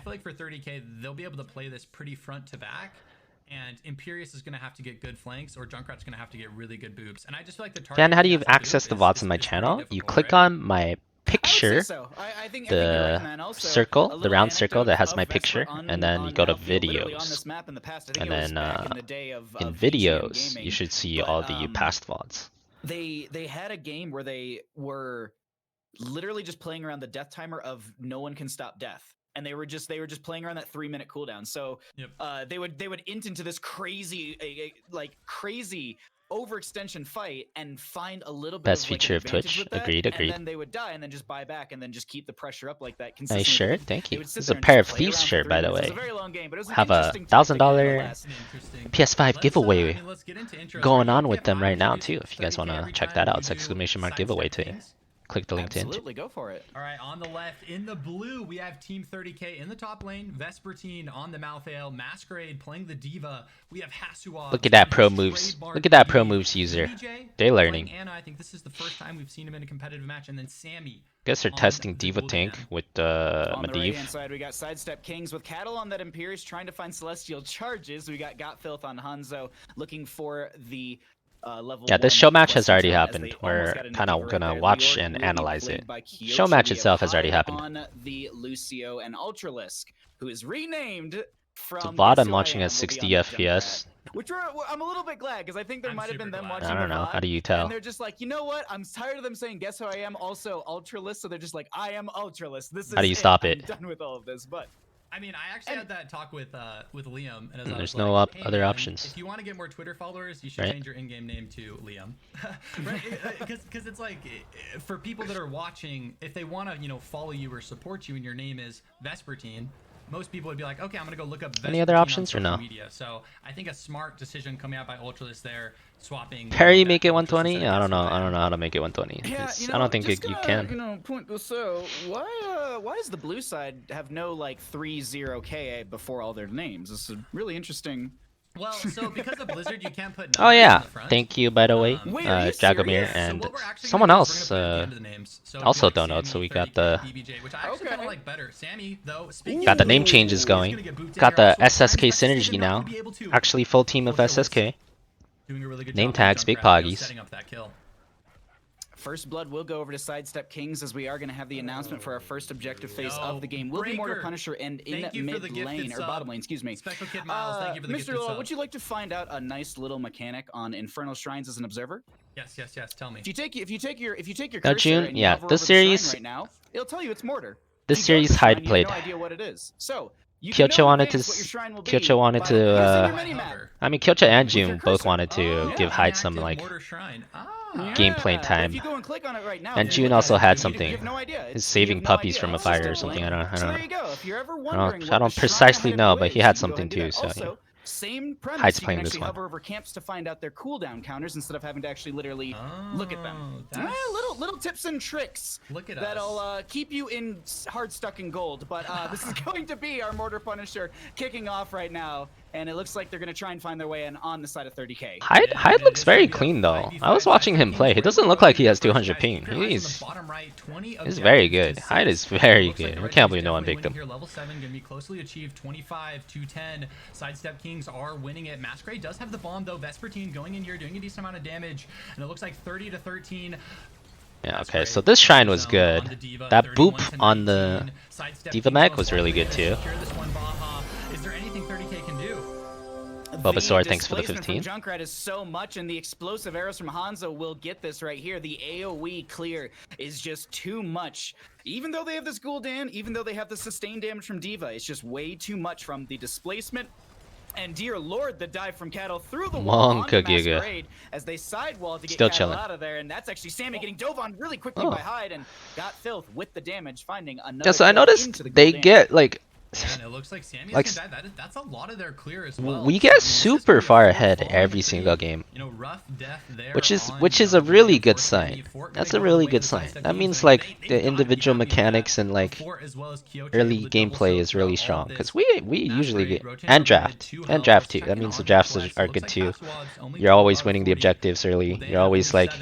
feel like for 30k, they'll be able to play this pretty front to back. And Imperius is going to have to get good flanks, or Junkrat's going to have to get really good boobs. And I just feel like the target. Dan, how do you access the VODs on my channel? You click on my picture, the circle, the round circle that has my picture, and then you go to videos. And then in videos, you should see all the past VODs. They had a game where they were literally just playing around the death timer of no one can stop death. And they were just playing around that 3-minute cooldown. So they would int into this crazy crazy overextension fight and find a little bit best of, like, feature of Twitch. Agreed. And then they would die and then just buy back and then just keep the pressure up like that. Nice shirt, thank you. This is a Pair of Thieves shirt, by the way. Have a $1,000 PS5 giveaway going on with them right now too. If you guys want to check that out, it's exclamation mark giveaway today. Click the link to enter. Absolutely, go for it. All right, on the left, in the blue, we have Team 30k in the top lane. Vespertine on the Malthael. Masquerade playing the Diva. We have Hasuwa. Look at that pro moves. Look at that pro moves user. They're learning. Anna, I think this is the first time we've seen him in a competitive match. And then Sammy. Guess they're testing Diva tank with On the Medivh. right-hand side, we got Sidestep Kings with Cattle on that Imperius trying to find Celestial Charges. We got Filth on Hanzo looking for the level. Yeah, this show match has already happened. We're kind of gonna watch and analyze it. Show match itself has already happened. On the Lucio and Ultralisk, who is renamed from. The VOD I'm watching at 60 FPS. Which I'm a little bit glad because I think there might have been them watching. I don't know. The VOD, how do you tell? And they're just like, you know what? I'm tired of them saying, "Guess who I am?" Also Ultralisk. So they're just like, "I am Ultralisk." This is. How do you stop it? I'm done with all of this, but. I mean, I actually had that talk with Liam, and there's no other options. If you want to get more Twitter followers, you should change your in-game name to Liam, because it's like for people that are watching, if they want to, follow you or support you, and your name is Vespertine, most people would be like, okay, I'm gonna go look up Vespertine any other options or no? Media. So I think a smart decision coming out by Ultralisk there, swapping. Parry make it 120? I don't know. I don't know how to make it 120. Yeah, I don't think you can. Point this out. Why does the blue side have no like 3-0 KA before all their names? This is really interesting. Well, so because of Blizzard, you can't put. Oh yeah, in the front. thank you by the way, Jagomir and someone else also donated. So we got the got the name changes going. Got the SSK synergy now. Actually, full team of SSK. Name tags, big poggies. First blood will go over to Sidestep Kings as we are going to have the announcement for our first objective phase of the game. Will be Mortar Punisher and in mid lane, or bottom lane, excuse me. Mr. Law, would you like to find out a nice little mechanic on Infernal Shrines as an observer? Yes. Tell me. If you take your now, June, yeah, this series right now, it'll tell you it's Mortar. This series Hyde played. No idea what it is. So Kyocha wanted to. I mean, Kyocha and June both wanted to give Hyde some like gameplay time. And June also had something. He's saving puppies from a fire or something. I don't precisely know, but he had something too. So yeah. Same premise. Hyde's you playing can this actually one. hover over camps to find out their cooldown counters instead of having to actually literally look at them. Little tips and tricks that'll keep you in hard stuck in gold. But this is going to be our Mortar Punisher kicking off right now, and it looks like they're going to try and find their way in on the side of 30k. Hyde looks very clean though. I was watching him play. He doesn't look like he has 200 ping. He's very good. Hyde is very good. I can't believe no one picked him. Level 7 going to be closely achieved. 25 to 10. Sidestep Kings are winning it. Masquerade does have the bomb though. Vespertine going in here doing a decent amount of damage, and it looks like 30 to 13. Yeah, okay, so this shrine was good. That boop on the Diva mech was really good too. Is there anything 30k can do? Bulbasaur, thanks for the 15. Junkrat is so much, and the explosive arrows from Hanzo will get this right here. The AoE clear is just too much. Even though they have this Gul'dan, even though they have the sustained damage from Diva, it's just way too much from the displacement. And dear lord, the dive from Cattle through the wall on the Masquerade as they sidewall to get Cattle out of there. And that's actually Sammy getting dove on really quickly by Hyde and got Filth with the damage, finding another. Yeah, so I noticed they get like. And it looks like Sammy's gonna die. That's a lot of their clear as well. We get super far ahead every single game, rough death there which is a really good sign. That's a really good sign. That means like the individual mechanics and like early gameplay is really strong because we usually get and draft too. That means the drafts are good too. You're always winning the objectives early. You're always like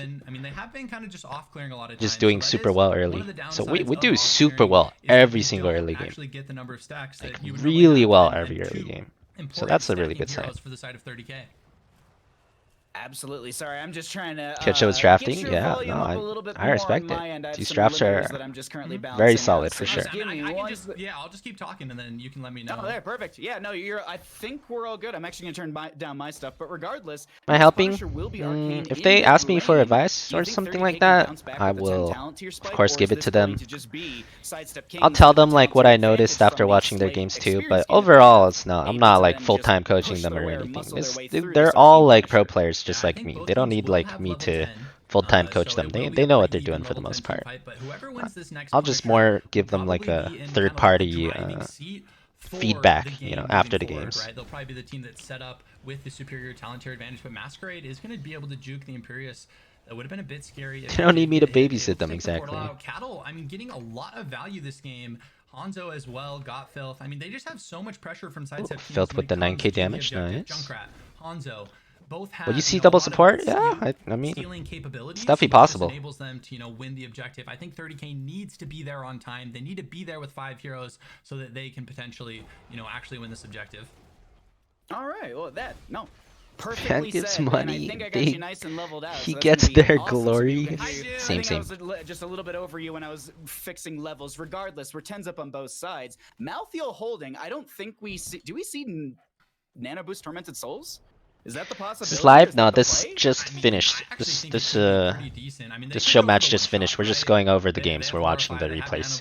just doing super well early. So we do super well every single early game. stacks like, that you would really well and every early two game. So important that's a really stacking good sign. heroes for the side of 30K. Absolutely. Sorry, I'm just trying to Kyocho was get drafting. your Yeah, volume no, up a little bit I more respect on it. my end. I have These some drafts limiters are that I'm just currently balancing very out, solid so for just sure. give me I can one just, yeah, I'll just keep talking and then you can let me know. Oh, there, perfect. Yeah, no, I think we're all good. I'm actually gonna turn down my stuff, but regardless, Am I helping? Will be Arcane If in they ask me mid for lane. advice Do you or think something 30K like can that, bounce back I with a 10 will, talent tier of spike, course, or give is it to this going them. to just be Sidestep I'll Kings tell with the them like talent what tier I advantage noticed after from the watching their slight games too, experience but gain that they overall, have, it's not. I'm able not to like then just full-time coaching push them their or way or anything. muscle their way through They're this all Arcane like pro Punisher. players Yeah, just I like think me. both They don't teams need will like have me level to 10. full-time coach So them. it will be They a know pretty what they're even doing for the level most 10 team part. fight, but whoever wins this next I'll just Punisher more will give them like probably a be in kind of like the third-party driving seat for feedback, the you know, game after moving the forward, games. right? They'll probably be the team that's set up with the superior talent tier advantage, but Masquerade is going to be able to juke the Imperius. That would have been a bit scary. They don't need me to Able babysit them take the portal exactly. out. Cattle, I mean, getting a lot of value this game. Hanzo as well, got Filth. I mean, they just have so much pressure from Sidestep teams Filth when with it the comes 9k to the damage, objective. nice. Junkrat, Hanzo, both have Will you see a double lot support? of Yeah, I mean, stealing capabilities, it's definitely which just possible. enables them to win the objective. I think 30K needs to be there on time. They need to be there with 5 heroes so that they can potentially actually win this objective. All right, well perfectly Fan gives said, money. and I think I got you nice and leveled out. He so gets their glory. So Same. I was just a little bit over you when I was fixing levels. Regardless, we're 10s up on both sides. Malthael holding. I don't think we see. Do we see Nano Boost Tormented Souls? Is that the possibility? This is live? No, this just finished. This show match just finished. We're just going over the games. We're watching the replays.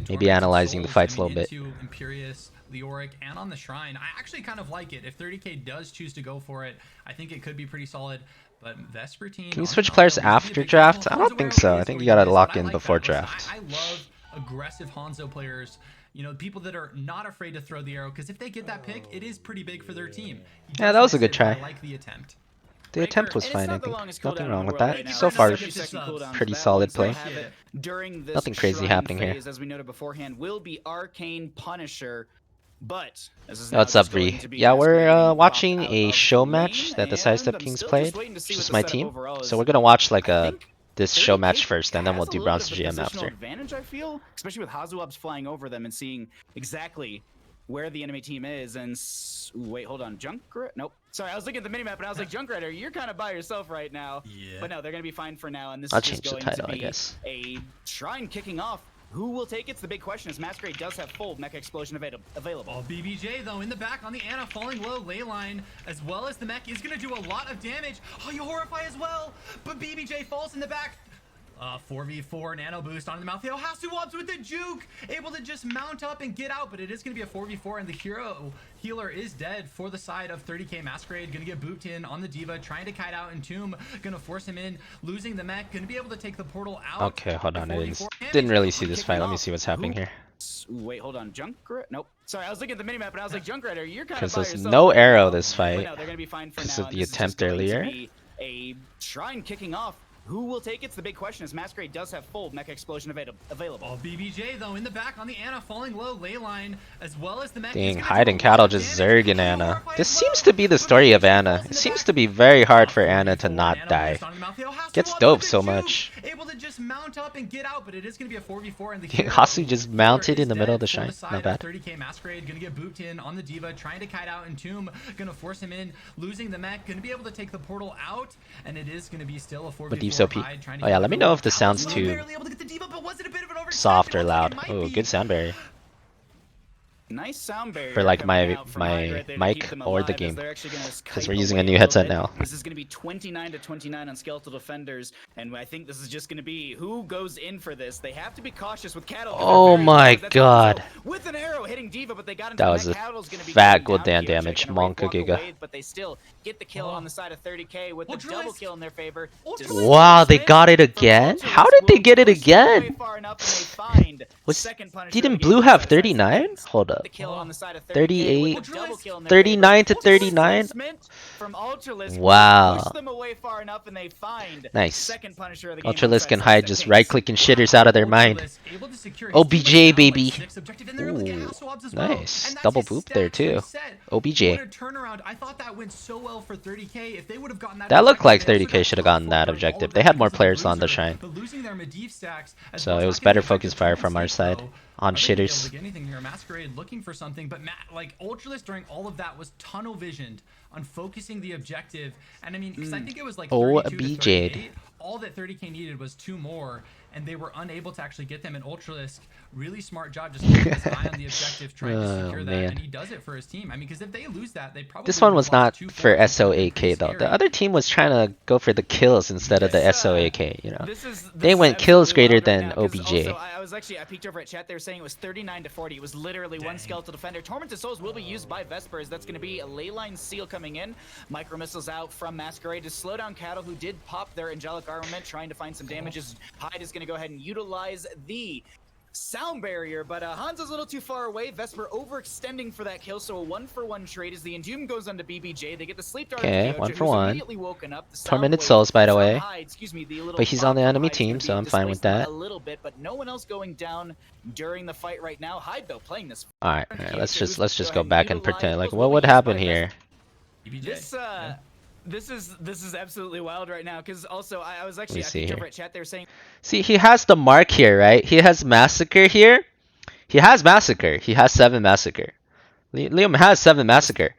Maybe analyzing the fights a little bit. Imperius, Leoric, and on the Shrine. I actually kind of like it. If 30K does choose to go for it, I think it could be pretty solid. But Vespertine, can you switch players after draft? I don't think so. I think you gotta lock in before draft. I love aggressive Hanzo players. People that are not afraid to throw the arrow, because if they get that pick, it is pretty big for their team. Yeah, that was a good try. I like the attempt. The attempt was fine, I think. Nothing wrong with that. So far, pretty solid play. Nothing crazy happening here. As we noted beforehand, will be Arcane Punisher. But what's up, V? Yeah, we're watching a show match that the Sidestep Kings played. It's just my team. So we're gonna watch like this show match first, and then we'll do Bronze GM after. Advantage, I feel, especially with Hazuabs flying over them and seeing exactly where the enemy team is. And wait, hold on, Junkrat? Nope. Sorry, I was looking at the minimap and I was like, Junkrat, you're kind of by yourself right now. Yeah. But no, they're gonna be fine for now. And this I'll is just change the going title, to I be guess. a Shrine kicking off. Who will take it's the big question, as Masquerade does have full Mecha Explosion available. Oh, BBJ though in the back on the Ana, falling low, ley line, as well as the mech is gonna do a lot of damage. Oh, you horrify as well, but BBJ falls in the back. 4v4 nano boost on the mouth. Hazuabs with the juke, able to just mount up and get out, but it is going to be a 4v4, and the hero healer is dead for the side of 30K. Masquerade gonna get booped in on the diva, trying to kite out, and Tomb gonna force him in, losing the mech, gonna be able to take the portal out. Okay, hold on, I didn't really see this fight. Let me see what's happening here. Wait, hold on, Junkrat? Nope. Sorry, I was looking at the minimap and I was like, Junkrat, you're kind of because there's no arrow this fight no, they're gonna be fine for because now, of the attempt earlier. A Shrine kicking off. Who will take it's the big question, as Masquerade does have full Mecha Explosion available. Oh, BBJ though in the back on the Ana, falling low, ley line, as well as the mech. Dang, Hyde and Cattle just zerging Ana. This seems to be the story of Ana. It seems to be very hard for Ana to not die. Gets doped so much. Able to just mount up and get out, but it is going to be a 4v4, and the Hasu just mounted in the middle of the Shrine. Not bad. 30K Masquerade gonna get booped in on the diva, trying to kite out, and Tomb gonna force him in, losing the mech, gonna be able to take the portal out, and it is gonna be still a 4v4. But Deep's OP. Oh yeah, let me know if this sounds too soft or loud. Oh, good sound barrier. Nice sound barrier for like my mic or the game, because we're using a new headset now. This is going to be 29-29 on Skeletal Defenders, and I think this is just going to be who goes in for this. They have to be cautious with Cattle. Oh my god. With an arrow hitting Diva, but they got into that was a fat Gul'dan damage. Monka Giga. But they still get the kill on the side of 30K with the double kill in their favor. Wow, they got it again? How did they get it again? Didn't Blue have 39? Hold up. 38, 39 to 39. Wow. Nice. Ultralisk and Hyde just right-clicking shitters out of their mind. OBJ, baby. Ooh, nice. Double boop there, too. OBJ. I thought that went so well. well for 30K. If they would have gotten that looked like 30K should have gotten that objective. They had more players on the shrine, but losing their Medivh stacks, so it was better focus fire from our side on shitters. Anything here, Masquerade looking for something, but like Ultralisk during all of that was tunnel visioned on focusing the objective, and I mean, because I think it was like 32 to 38. All that 30K needed was 2 more, and they were unable to actually get them. And Ultralisk, really smart job, just keeping his eye on the objective, trying to secure that, and he does it for his team. I mean, because if they lose that, they probably this one was not for SOAK though. The other team was trying to go for the kills instead of the SOAK. You know, they went kills greater than OBJ. I peeked over at chat. They were saying it was 39 to 40. It was literally one skeletal defender. Tormented Souls will be used by Vespers. That's going to be a leyline seal coming in. Micro missiles out from Masquerade to slow down Cattle, who did pop their angelic armament, trying to find some damages. Hyde is going to go ahead and utilize the sound barrier, but Hanzo's a little too far away. Vesper overextending for that kill, so a 1-for-1 trade as the Endoom goes onto BBJ. They get the sleep dart. Okay, 1-for-1. Immediately woken up. Tormented Souls, by the way. Hyde, but he's on the enemy team, so I'm fine with that. A little bit, but no one else going down during the fight right now. Hyde though playing this. All right, let's just go back and pretend like what would happen here. This is absolutely wild right now, because also I was actually over at chat. They were saying, see, he has the mark here, right? He has Massacre here. He has Massacre. He has 7 Massacre. Liam has 7 Massacre.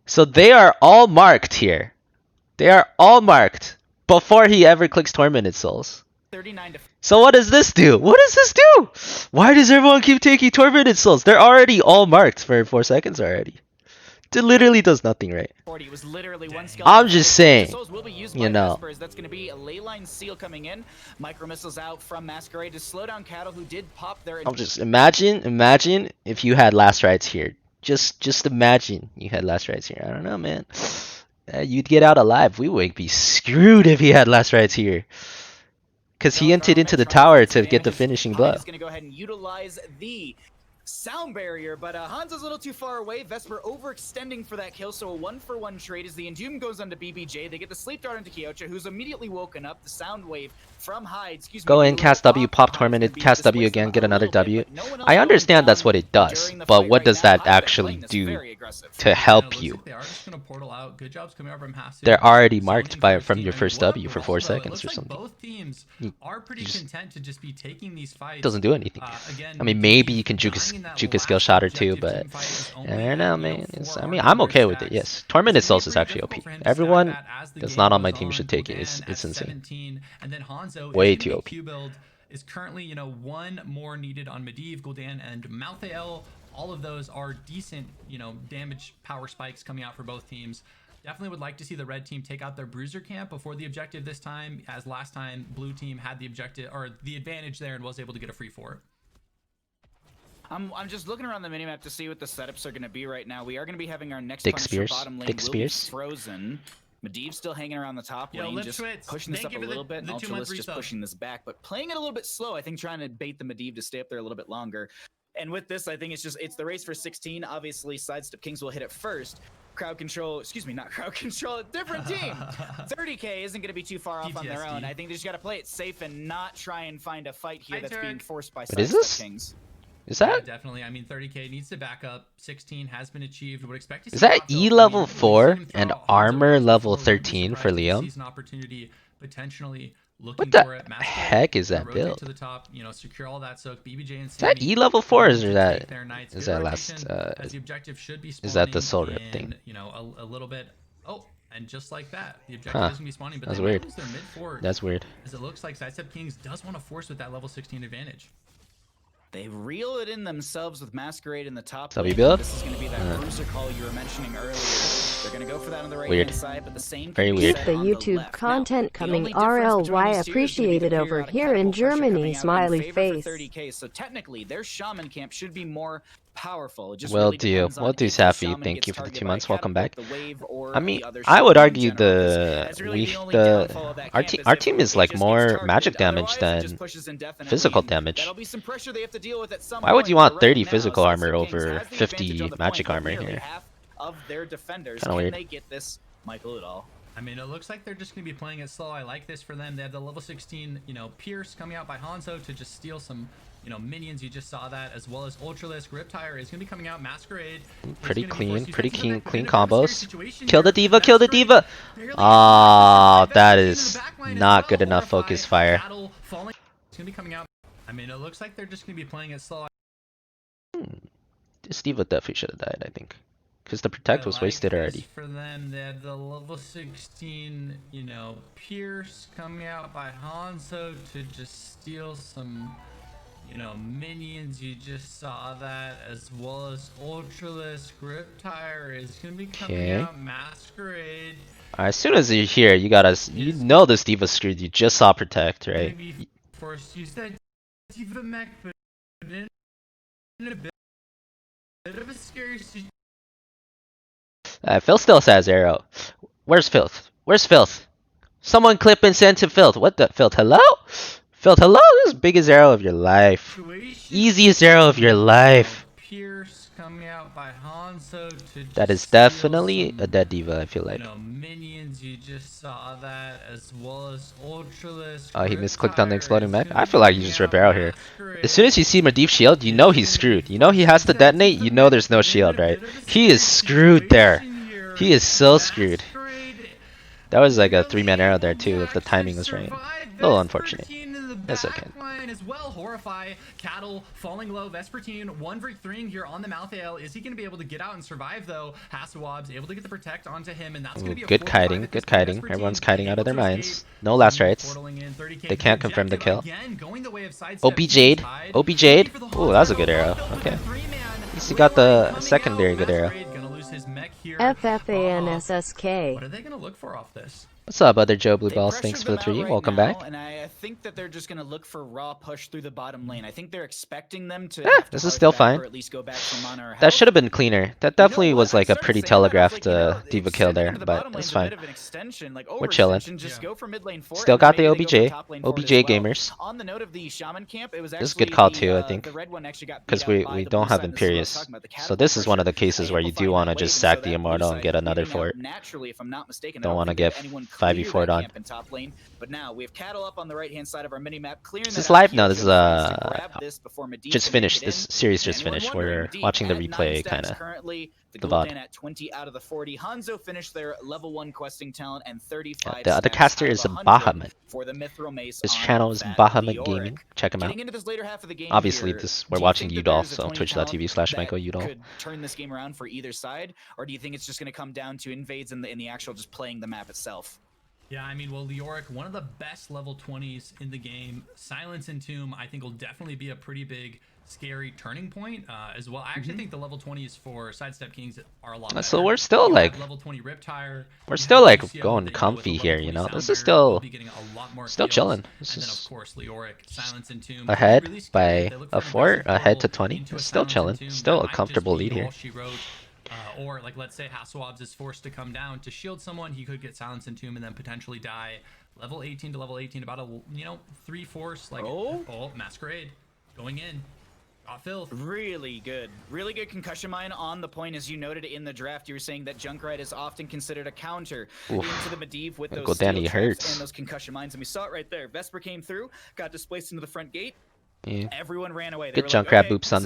So they are all marked here. They are all marked before he ever clicks Tormented Souls. 39 to. So what does this do? What does this do? Why does everyone keep taking Tormented Souls? They're already all marked for 4 seconds already. It literally does nothing, right? I'm just saying, you know. That's going to be a leyline seal coming in. Micro missiles out from Masquerade to slow down Cattle, who did pop their. I'll just imagine if you had last rights here. Just imagine you had last rights here. I don't know, man. You'd get out alive. We would be screwed if he had last rights here, because he entered into the tower to get the finishing blow. He's going to go ahead and utilize the sound barrier, but Hanzo's a little too far away. Vesper overextending for that kill, so a 1-for-1 trade as the Endoom goes onto BBJ. They get the sleep dart into Kyocha, who's immediately woken up. The sound wave from Hyde. Go in, cast W, pop Tormented, cast W again, get another W. I understand that's what it does, but what does that actually do to help you? They're already marked from your first W for 4 seconds or something. Both teams are pretty content to just be taking these fights. Doesn't do anything. I mean, maybe you can juke a skill shot or 2, but I don't know, man. I mean, I'm okay with it. Yes, Tormented Souls is actually OP. Everyone that's not on my team should take it. It's insane. And then Hanzo, way too OP. Build is currently, 1 more needed on Medivh, Gul'dan, and Malthael. All of those are decent, damage power spikes coming out for both teams. Definitely would like to see the red team take out their bruiser camp before the objective this time, as last time blue team had the objective or the advantage there and was able to get a free for it. I'm just looking around the minimap to see what the setups are going to be right now. We are going to be having our next Punisher bottom lane will be frozen. Medivh still hanging around the top lane, just pushing this up a little bit, and Ultralisk just pushing this back, but playing it a little bit slow. I think trying to bait the Medivh to stay up there a little bit longer. And with this, I think it's the race for 16. Obviously, Sidestep Kings will hit it first. Crowd control, not crowd control, a different team. 30K isn't going to be too far off on their own. I think they just got to play it safe and not try and find a fight here that's being forced by Sidestep Kings. Is that? Yeah, definitely. I mean, 30K needs to back up. 16 has been achieved. Would expect to see. Is that E level 4 and armor level 13 for Liam? Opportunity potentially. What the heck is that build? To the top, secure all that soak. BBJ and is that E level 4 or is that last? As the objective should be is that the soul rip thing? A little bit. Oh, and just like that, the objective doesn't be spawning. But that's weird. That's weird. As it looks like Sidestep Kings does want to force with that level 16 advantage. They reel it in themselves with Masquerade in the top. Build? This is going to be that bruiser call you were mentioning earlier. They're going to go for that on the right hand side, but the same. Very weird. The YouTube content coming RLY appreciated over here in Germany. Smiley face. 30K, so technically their shaman camp should be more powerful. Will do, Safi. Thank you for the 2 months. Welcome back. I mean, I would argue our team is like more magic damage than physical damage. Why would you want 30 physical armor over 50 magic armor here? Kind of weird. I mean, it looks like they're just going to be playing it slow. I like this for them. They have the level 16, Pierce coming out by Hanzo to just steal some minions. You just saw that, as well as Ultralisk. Riptire is going to be coming out. Masquerade. Pretty clean combos. Kill the D.Va, kill the D.Va! Oh, that is not good enough focus fire. It's going to be coming out. I mean, it looks like they're just going to be playing it slow. This D.Va definitely should have died, I think. Because the Protect was wasted already. For them, they had the level 16, Pierce coming out by Hanzo to just steal some, minions. You just saw that, as well as Ultralisk. Riptire is going to be coming out. Masquerade. As soon as you're here, you know this D.Va's screwed. You just saw Protect, right? First, you said D.Va mech, but in a bit of a scary situation. Phil still has arrow. Where's Filth? Where's Filth? Someone clip and send to Filth. What the? Filth, hello? Filth, hello? This is biggest arrow of your life. Easiest arrow of your life. Pierce coming out by Hanzo to that is definitely a dead D.Va, I feel like. Minions, you just saw that, as well as Ultralisk. Oh, he misclicked on the exploding mech? I feel like you just rip arrow here. As soon as you see Medivh shield, you know he's screwed. You know he has to detonate, you know there's no shield, right? He is screwed there. He is so screwed. That was like a 3-man arrow there too, if the timing was right. A little unfortunate. That's okay. As well, Horrify, Cattle, falling low, Vespertine, 1v3 here on the Mouth Ale. Is he going to be able to get out and survive though? Hasawab's able to get the Protect onto him, and that's going to be a good kiting, good kiting. Everyone's kiting out of their minds. No last rights. They can't confirm the kill. OB Jade. OB Jade. Ooh, that was a good arrow. Okay. At least he got the secondary good arrow. FFANSSK. What are they going to look for off this? What's up, other Joe Blue Balls? Thanks for the 3. Welcome back. And I think that they're just going to look for raw push through the bottom lane. I think they're expecting them to. This is still fine. Or at least go back for mana or that should have been cleaner. That definitely was like a pretty telegraphed D.Va kill there, but it's fine. We're chilling. Still got the OBJ. OBJ gamers. On the note of the Shaman camp, it was this is a good call too, I think. Because we don't have Imperius. So this is one of the cases where you do want to just sack the Immortal and get another fort. Don't want to get 5v4'd on. But now we have Cattle up on the right-hand side of our mini-map. Is this live? No, this is just finished. This series just finished. We're watching the replay, kind of. The VOD. At 20 out of the 40. Hanzo finished their level 1 questing talent and 35. The other caster is Bahamut. For the Mithril Mace. His channel is Bahamut Gaming. Check him out. Obviously, we're watching Udall, so twitch.tv/MichaelUdall. Could turn this game around for either side, or do you think it's just going to come down to invades in the actual just playing the map itself? Yeah, I mean, well, Leoric, one of the best level 20s in the game. Silence and Tomb, I think, will definitely be a pretty big, scary turning point as well. I actually think the level 20s for Sidestep Kings are a lot better. So we're still like level 20 Riptire. We're still like going comfy here, you know. This is still chilling. This is of course, Leoric, Silence and Tomb, ahead by a fort, ahead to 20. It's still chilling. Still a comfortable lead here. Or like, let's say Hasawabs is forced to come down to shield someone, he could get Silence and Tomb and then potentially die. Level 18 to level 18, about a 3/4 like Masquerade going in. Filth. Really good concussion mine on the point. As you noted in the draft, you were saying that Junkrat is often considered a counter into the Medivh with those steel traps and those concussion mines, and we saw it right there. Vesper came through, got displaced into the front gate. Yeah. Everyone ran away. Good Junkrat boops on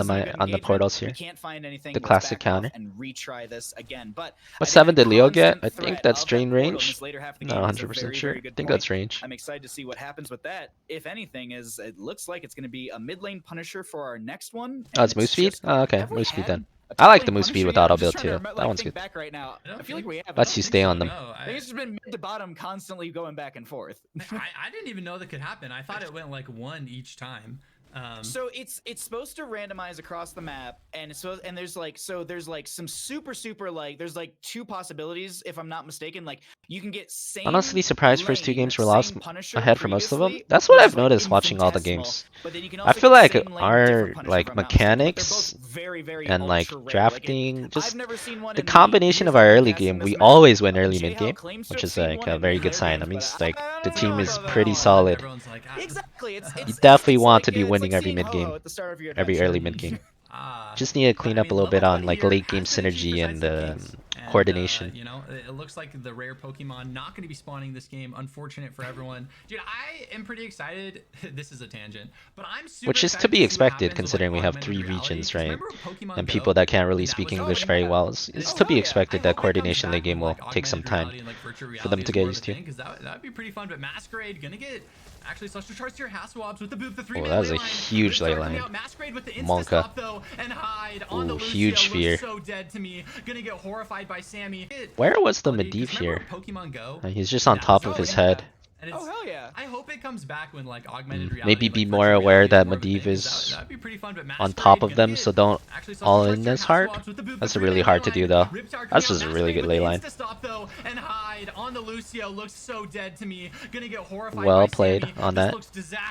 the portals here. Can't find anything. The classic counter. And retry this again. But what 7 did Leo get? I think that's drain range. Not 100% sure. I think that's range. I'm excited to see what happens with that. If anything, is it looks like it's going to be a mid lane Punisher for our next one. Oh, it's Moose Feed? Oh, okay. Moose Feed then. I like the Moose Feed with auto build too. That one's good. Right now, I feel like we have. Lets you stay on them. I think it's just been mid to bottom, constantly going back and forth. I didn't even know that could happen. I thought it went like 1 each time. So it's supposed to randomize across the map, and there's like some super like there's like 2 possibilities if I'm not mistaken. Like you can get same. Honestly, surprised first 2 games were lost ahead for most of them. That's what I've noticed watching all the games. I feel like our like mechanics and like drafting, just the combination of our early game, we always win early mid game, which is like a very good sign. That means like the team is pretty solid. Exactly. You definitely want to be winning every mid game, every early mid game. Just need to clean up a little bit on like late game synergy and coordination. You know, it looks like the rare Pokemon not going to be spawning this game. Unfortunate for everyone. Dude, I am pretty excited. This is a tangent, but I'm super Which is to be expected considering we have 3 regions, right? And people that can't really speak English very well. It's to be expected that coordination in the game will take some time for them to get used to. That'd be pretty fun, but Masquerade gonna get actually Celestial Charge to your Haswabs with the boot, the 3 that was a huge ley line. Masquerade with the Monka. though, and hide on the huge fear. so dead to me. Gonna get horrified by Sammy. Where was the Medivh here? Pokemon Go? He's just on top of his head. And hell yeah! I hope it comes back when like augmented reality. Maybe be more aware that Medivh is on top of them, so don't all in as hard. That's really hard to do though. That's just a really good ley line. Well played on that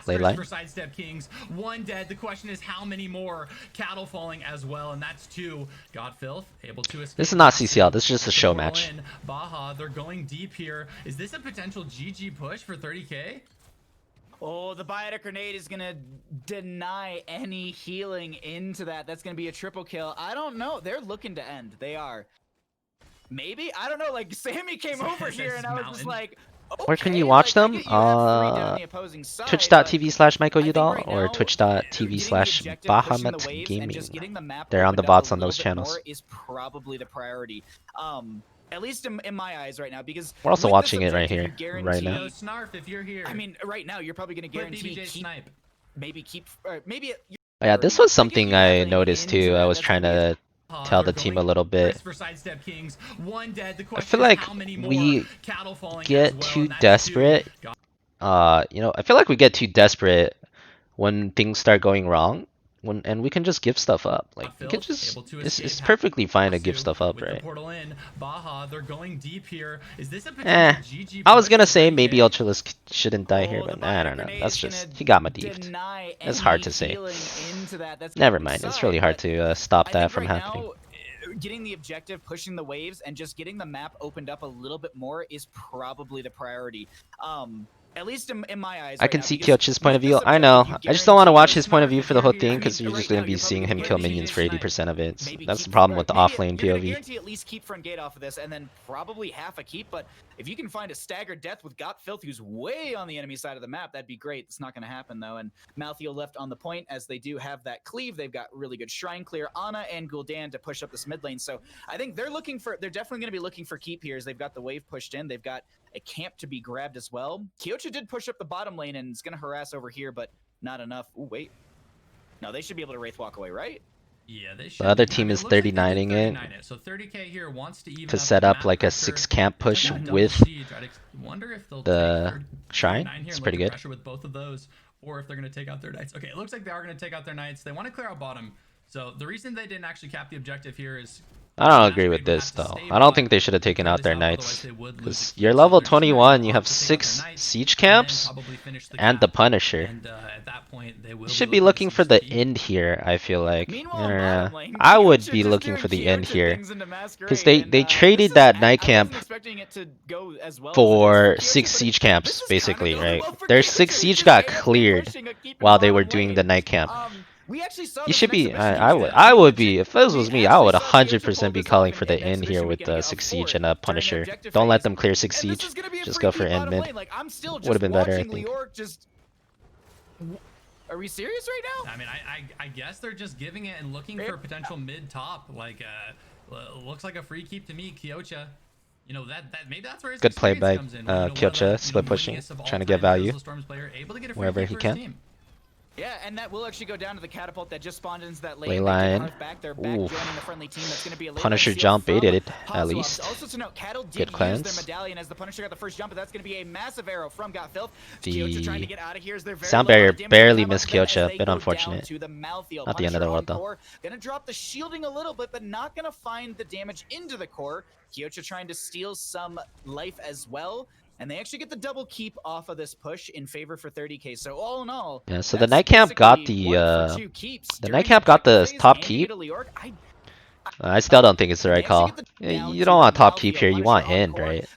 ley line. Sidestep Kings, 1 dead. The question is how many more? Cattle falling as well, and that's 2. Godfilth able to escape. This is not CCL. This is just a show match. Baja, they're going deep here. Is this a potential GG push for 30k? Oh, the biotic grenade is gonna deny any healing into that. That's gonna be a triple kill. I don't know. They're looking to end. They are. Maybe? I don't know. Like, Sammy came over here and I was just like, okay, where can you watch them? Twitch.tv/MichaelUdall or Twitch.tv/Bahamut Gaming. They're on the bots on those channels. Is probably the priority. At least in my eyes right now, because we're also watching it right here, right now. Snarf, if you're here. I mean, right now you're probably gonna guarantee maybe. Yeah, this was something I noticed too. I was trying to tell the team a little bit. I feel like we get too desperate. You know, I feel like we get too desperate when things start going wrong. And we can just give stuff up. Like, we can just, it's perfectly fine to give stuff up, right? I was gonna say maybe Ultralisk shouldn't die here, but I don't know. That's just, he got Medivhed. It's hard to say. Never mind, it's really hard to stop that from happening. Getting the objective, pushing the waves, and just getting the map opened up a little bit more is probably the priority. At least in my eyes. I can see Kyochi's point of view. I know. I just don't want to watch his point of view for the whole thing because you're just going to be seeing him kill minions for 80% of it. So that's the problem with the offlane POV. Guarantee at least keep front gate off of this, and then probably half a keep. But if you can find a staggered death with Godfilth, who's way on the enemy side of the map, that'd be great. It's not going to happen though. And Malthael left on the point as they do have that cleave. They've got really good shrine clear, Ana and Gul'dan to push up this mid lane. So I think they're definitely going to be looking for keep here as they've got the wave pushed in. They've got a camp to be grabbed as well. Kyocha did push up the bottom lane and is going to harass over here, but not enough. Ooh, wait. No, they should be able to Wraith walk away, right? Yeah, they should. The other team is 39ing it so 30k here wants to even to set up like a 6 camp push with the shrine. It's pretty good. With both of those, or if they're going to take out their knights. Okay, it looks like they are going to take out their knights. They want to clear out bottom. So the reason they didn't actually cap the objective here is I don't agree with this though. I don't think they should have taken out their knights. Because you're level 21, you have 6 siege camps and the Punisher. You should be looking for the end here, I feel like. I would be looking for the end here. Because they traded that night camp for 6 siege camps, basically, right? Their 6 siege got cleared while they were doing the night camp. You should be. I would be. If this was me, I would 100% be calling for the end here with the 6 siege and a Punisher. Don't let them clear 6 siege. Just go for end mid. Would have been better, I think. Are we serious right now? I mean, I guess they're just giving it and looking for potential mid top. Like, looks like a free keep to me, Kyocha. You know maybe that's where his good play by comes in. Kyocha, split pushing, trying to get value wherever he can. Yeah, and that will actually go down to the catapult that just spawned into that lane. Line. Ooh. Punisher jump baited it, at least. Also to note, Cattle did good cleanse. use their medallion as the Punisher got the first jump, but that's going to be a massive arrow from Godfilth. The trying to get out of here as they're very sound barrier barely missed Kyocha, a bit unfortunate. Not the end of the world though. Gonna drop the shielding a little bit, but not gonna find the damage into the core. Kyocha trying to steal some life as well. And they actually get the double keep off of this push in favor for 30k. So all in all, yeah. So the night camp got the night camp got the top keep. I still don't think it's the right call. You don't want top keep here. You want end, right?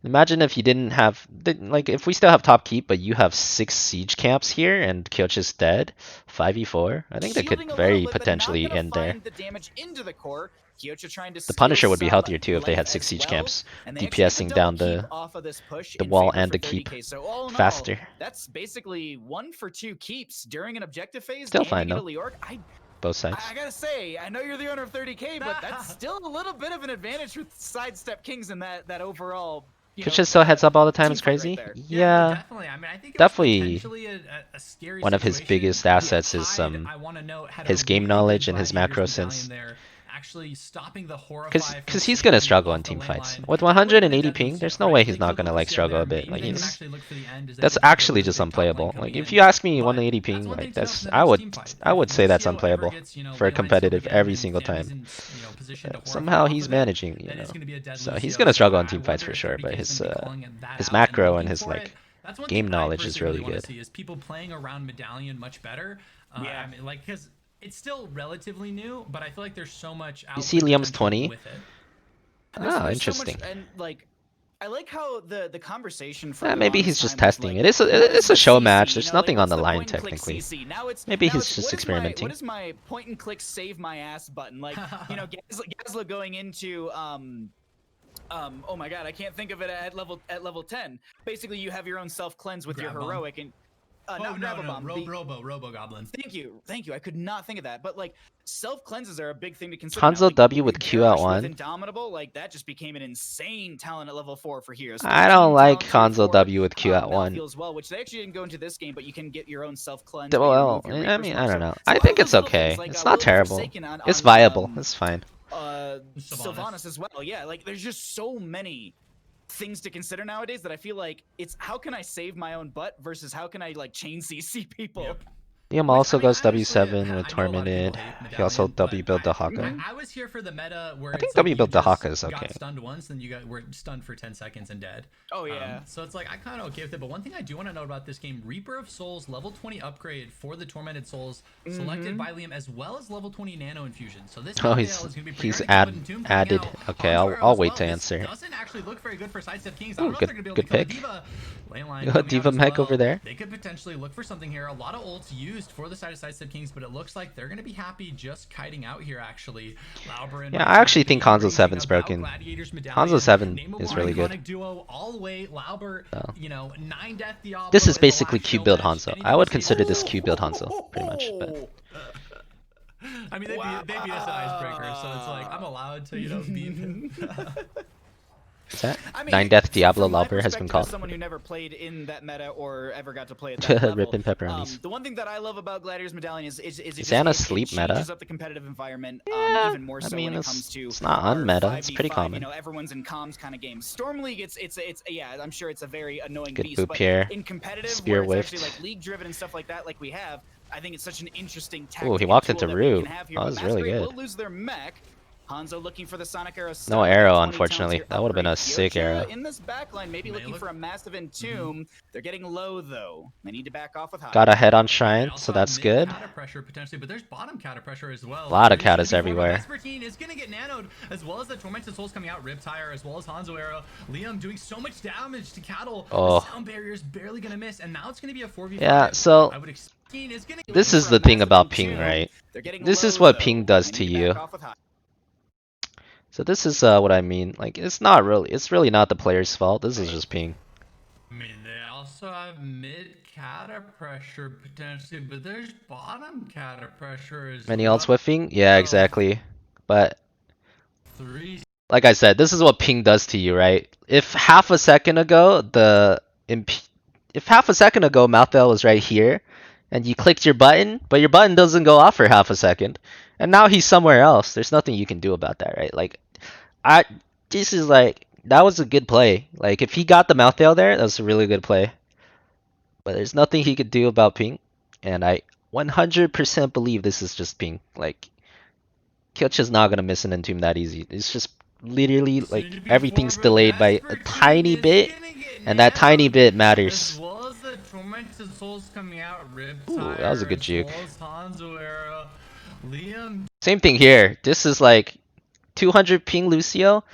Imagine if you didn't have like if we still have top keep, but you have 6 siege camps here and Kyochi's dead, 5v4. I think they could very potentially end there. The Punisher would be healthier too if they had 6 siege camps, DPSing down the wall and the keep faster. That's basically 1 for 2 keeps during an objective phase. Still fine though. Both sides. I gotta say, I know you're the owner of 30K, but that's still a little bit of an advantage with Sidestep Kings in that overall. Kyochi still heads up all the time. It's crazy. Right yeah, definitely. I mean, I think definitely. A scary one of his biggest assets is his game knowledge and his macro sense. Because he's gonna struggle in team fights with 180 ping. There's no way he's not gonna like struggle a bit. Like that's actually just unplayable. Like if you ask me 180 ping, like I would say that's unplayable for a competitive every single time. Somehow he's managing, you know. So he's gonna struggle in team fights for sure. But his macro and his like game knowledge is really good. Is people playing around Medallion much better? I mean, like because. It's still relatively new, but I feel like there's so much. You see Liam's 20. Oh, interesting. So and like, I like how the conversation. For maybe he's just testing it. It's a show match. There's nothing on the line technically. Maybe he's just experimenting. What is my point and click save my ass button? Like, you know, Gazla going into oh my god, I can't think of it at level 10. Basically, you have your own self cleanse with your heroic and. Robo Goblin. Thank you. I could not think of that. But like self cleanses are a big thing to consider. Hanzo like, W with Q at 1. Indomitable, like that just became an insane talent at level 4 for heroes. So I don't like Hanzo W with Q at 1. Feels well, which they actually didn't go into this game, but you can get your own self cleanse. Well, I mean, I don't know. I think it's okay. It's not terrible. It's viable. It's fine. Sylvanas as well. Yeah, like there's just so many things to consider nowadays that I feel like it's how can I save my own butt versus how can I like chain CC people. Yep. Liam also goes W7 with Tormented. He also W build the Haka. I was here for the meta where I think W build the Haka is okay. Got stunned once, then you were stunned for 10 seconds and dead. Oh yeah. So it's like I kind of okay with it. But one thing I do want to know about this game: Reaper of Souls level 20 upgrade for the Tormented Souls, selected by Liam, as well as level 20 Nano Infusion. So this he's added. Okay, I'll wait to answer. Doesn't actually look very good for Sidestep Kings. Ooh, good pick. Diva mech over there. They could potentially look for something here. A lot of ults used for the side of Sidestep Kings, but it looks like they're going to be happy just kiting out here, actually. Yeah, I actually think Hanzo 7's broken. Hanzo 7 is really good. Duo all the way, Lauber, you know, 9 death Diablo. This is basically Q build Hanzo. I would consider this Q build Hanzo, pretty much. But. I mean, they beat us an icebreaker, so it's like, I'm allowed to, you know, beat him. Is that? I mean, 9 Death Diablo Lauber has been called. Someone who never played in that meta or ever got to play at that level. Ripping pepperonis. The one thing that I love about Gladiator's Medallion is it sleep meta? Changes up the competitive environment even more so when it comes to. It's not unmeta. It's pretty common. You know, everyone's in comms kind of games. Storm League, it's yeah, I'm sure it's a very annoying good beast. Boop but here. in competitive, Spear where it's whiffed. actually like league driven and stuff like that, like we have, I think it's such an interesting tactic. Ooh, he walked into Rue. Rue. That was really good. Will lose their mech. Hanzo looking for the Sonic arrow. No arrow, unfortunately. That would have been a sick arrow. In this backline, maybe looking for a massive entomb. They're getting low though. They need to back off with high. Got a head on Shrine, so that's good. Counter pressure potentially, but there's bottom counter pressure as well. A lot of catas everywhere. Vespertine is gonna get nanoed, as well as the Tormented Souls coming out, Riptire, as well as Hanzo arrow. Liam doing so much damage to Cattle. Oh. The sound barrier is barely gonna miss, and now it's gonna be a 4v5. Yeah, so this is the thing about ping, right? This is what ping does to you. So this is what I mean. Like, it's really not the player's fault. This is just ping. I mean, they also have mid cata pressure potentially, but there's bottom cata pressure as Many ults whiffing? Yeah, exactly. But 3. like I said, this is what ping does to you, right? If half a second ago Malthael was right here, and you clicked your button, but your button doesn't go off for half a second, and now he's somewhere else. There's nothing you can do about that, right? Like, this is like, that was a good play. Like, if he got the Malthael there, that was a really good play. But there's nothing he could do about ping, and I 100% believe this is just ping. Like, Kyochi's not gonna miss an entomb that easy. It's just literally like everything's delayed by a tiny bit, and that tiny bit matters. Tormented Souls coming out, Ooh, that was a good juke. Liam. Same thing here. This is like 200 ping Lucio.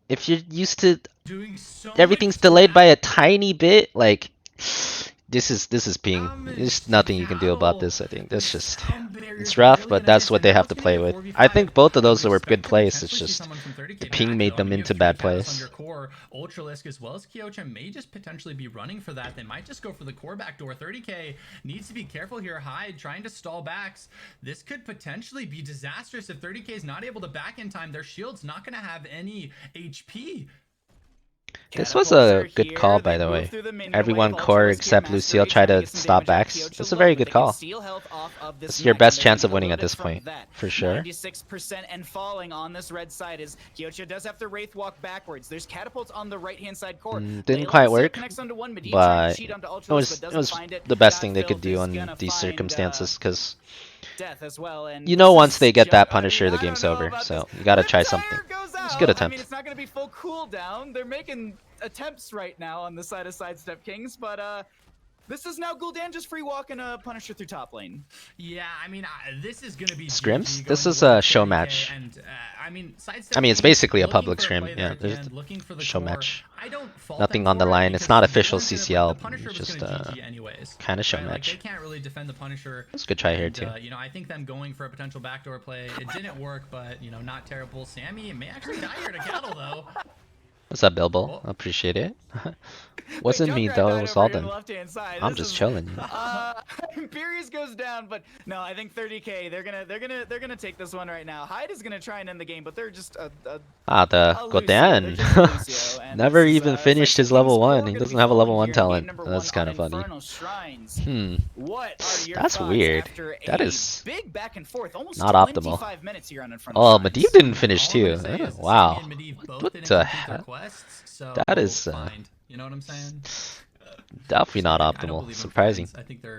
If you're used to Doing so everything's delayed by a tiny bit, like this is ping. There's nothing you can do about this. I think that's just it's rough, but that's what they have to play with. I think both of those were good plays. It's just the ping made them into bad plays. Ultralisk as well as Kyocha may just potentially be running for that. They might just go for the core backdoor. 30k needs to be careful here. Hyde trying to stall backs. This could potentially be disastrous if 30k is not able to back in time. Their shield's not going to have any HP. This was a good call, by the way. Everyone core except Lucille tried to stop backs. It's a very good call. It's your best chance of winning at this point, for sure. 96% and falling on this red side is Kyocha does have to wraith walk backwards. There's catapults on the right-hand side core. Didn't quite work, but it was the best thing they could do on these circumstances, because you know once they get that Punisher, the game's over. So you gotta try something. It's a good attempt. I mean, it's not gonna be full cooldown. They're making attempts right now on the side of Sidestep Kings, but this is now Gul'dan just free walking a Punisher through top lane. Yeah, I mean, this is gonna be scrims. This is a show match. And, I mean, it's basically a public scrim. Yeah, there's a show match. Nothing on the line. It's not official CCL. It's just kind of show match. They can't really defend the Punisher. It's a good try here too. You know, I think them going for a potential backdoor play, it didn't work, but you know, not terrible. Sammy may actually die here to Cattle though. What's up, Bilbo? Appreciate it. Wasn't me though, it was Alden. I'm just chilling. Imperius goes down, but no, I think 30k. They're gonna take this one right now. Hyde is gonna try and end the game, but they're just the Gul'dan. Never even finished his level 1. He doesn't have a level 1 talent. That's kind of funny. That's weird. That is big back and forth, almost not optimal. Oh, Medivh didn't finish too. Wow. What the heck? That is you know what I'm saying? Definitely not optimal. Surprising. I think they're